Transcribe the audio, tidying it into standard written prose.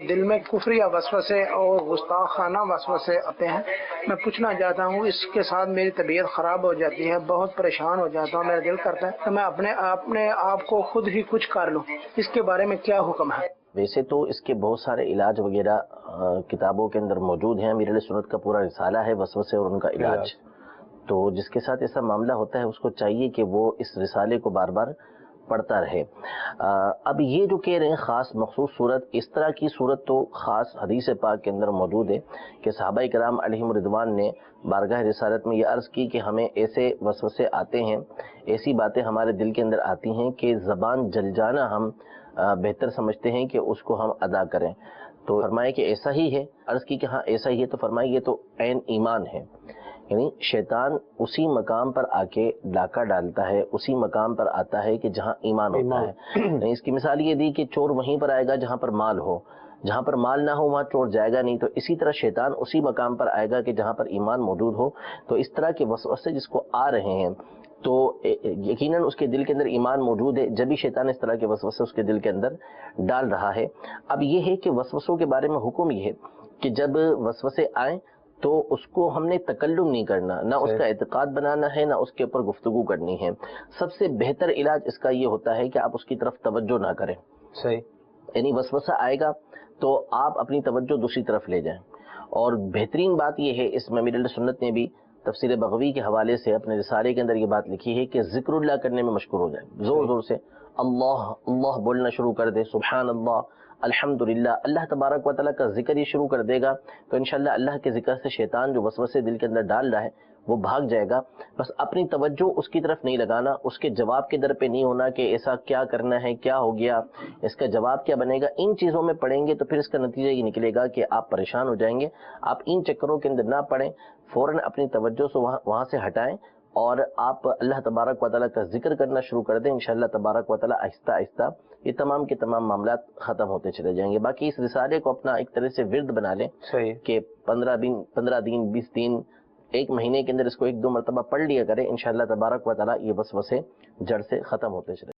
دل میں کفر یا وسوسے اور گستاخانہ وسوسے آتے ہیں، میں پوچھنا چاہتا ہوں اس کے ساتھ میری طبیعت خراب ہو جاتی ہے، بہت پریشان ہو جاتا ہوں، میرا دل کرتا ہے کہ میں اپنے آپ کو خود ہی کچھ کر لوں، اس کے بارے میں کیا حکم ہے؟ ویسے تو اس کے بہت سارے علاج وغیرہ کتابوں کے اندر موجود ہیں، امیر اہل سنت کا پورا رسالہ ہے وسوسے اور ان کا علاج۔ تو جس کے ساتھ ایسا معاملہ ہوتا ہے اس کو چاہیے کہ وہ اس رسالے کو بار بار پڑھتا رہے۔ اب یہ جو کہہ رہے ہیں خاص مخصوص صورت، اس طرح کی صورت تو خاص حدیث پاک کے اندر موجود ہے کہ صحابہ کرام علیہم رضوان نے بارگاہ رسالت میں یہ عرض کی کہ ہمیں ایسے وسوسے آتے ہیں، ایسی باتیں ہمارے دل کے اندر آتی ہیں کہ زبان جل جانا ہم بہتر سمجھتے ہیں کہ اس کو ہم ادا کریں۔ تو فرمائے کہ ایسا ہی ہے، عرض کی کہ ہاں ایسا ہی ہے، تو فرمائے یہ تو عین ایمان ہے، یعنی شیطان اسی مقام پر آ کے ڈاکہ ڈالتا ہے، اسی مقام پر آتا ہے کہ جہاں ایمان ہوتا ہے۔ یعنی اس کی مثال یہ دی کہ چور وہیں پر آئے گا جہاں پر مال ہو، جہاں پر مال نہ ہو وہاں چور جائے گا نہیں، تو اسی طرح شیطان اسی مقام پر آئے گا کہ جہاں پر ایمان موجود ہو۔ تو اس طرح کے وسوسے جس کو آ رہے ہیں تو یقیناً اس کے دل کے اندر ایمان موجود ہے، جبھی شیطان اس طرح کے وسوسے اس کے دل کے اندر ڈال رہا ہے۔ اب یہ ہے کہ وسوسوں کے بارے میں حکم یہ ہے کہ جب وسوسے آئیں تو اس کو ہم نے تکلم نہیں کرنا، نہ اس کا اعتقاد بنانا ہے، نہ اس کے اوپر گفتگو کرنی ہے۔ سب سے بہتر علاج اس کا یہ ہوتا ہے کہ آپ اس کی طرف توجہ نہ کریں۔ صحیح، یعنی وسوسہ آئے گا تو آپ اپنی توجہ دوسری طرف لے جائیں۔ اور بہترین بات یہ ہے، اس میں امیر اہل سنت نے بھی تفسیر بغوی کے حوالے سے اپنے رسالے کے اندر یہ بات لکھی ہے کہ ذکر اللہ کرنے میں مشغول ہو جائے، زور زور سے اللہ اللہ بولنا شروع کر دے، سبحان اللہ، الحمدللہ، اللہ تبارک و تعالیٰ کا ذکر یہ شروع کر دے گا تو انشاءاللہ اللہ کے ذکر سے شیطان جو وسوسے دل کے اندر ڈال رہا ہے وہ بھاگ جائے گا۔ بس اپنی توجہ اس کی طرف نہیں لگانا، اس کے جواب کے در پہ نہیں ہونا کہ ایسا کیا کرنا ہے، کیا ہو گیا، اس کا جواب کیا بنے گا۔ ان چیزوں میں پڑیں گے تو پھر اس کا نتیجہ یہ نکلے گا کہ آپ پریشان ہو جائیں گے۔ آپ ان چکروں کے اندر نہ پڑیں، فوراً اپنی توجہ سے وہاں سے ہٹائیں اور آپ اللہ تبارک و تعالیٰ کا ذکر کرنا شروع کر دیں۔ انشاءاللہ تبارک و تعالیٰ آہستہ آہستہ یہ تمام کے تمام معاملات ختم ہوتے چلے جائیں گے۔ باقی اس رسالے کو اپنا ایک طرح سے ورد بنا لیں کہ 15 دن 20 دن ایک مہینے کے اندر اس کو 1-2 مرتبہ پڑھ لیا کریں، انشاءاللہ تبارک و تعالیٰ یہ وسوسے جڑ سے ختم ہوتے چلے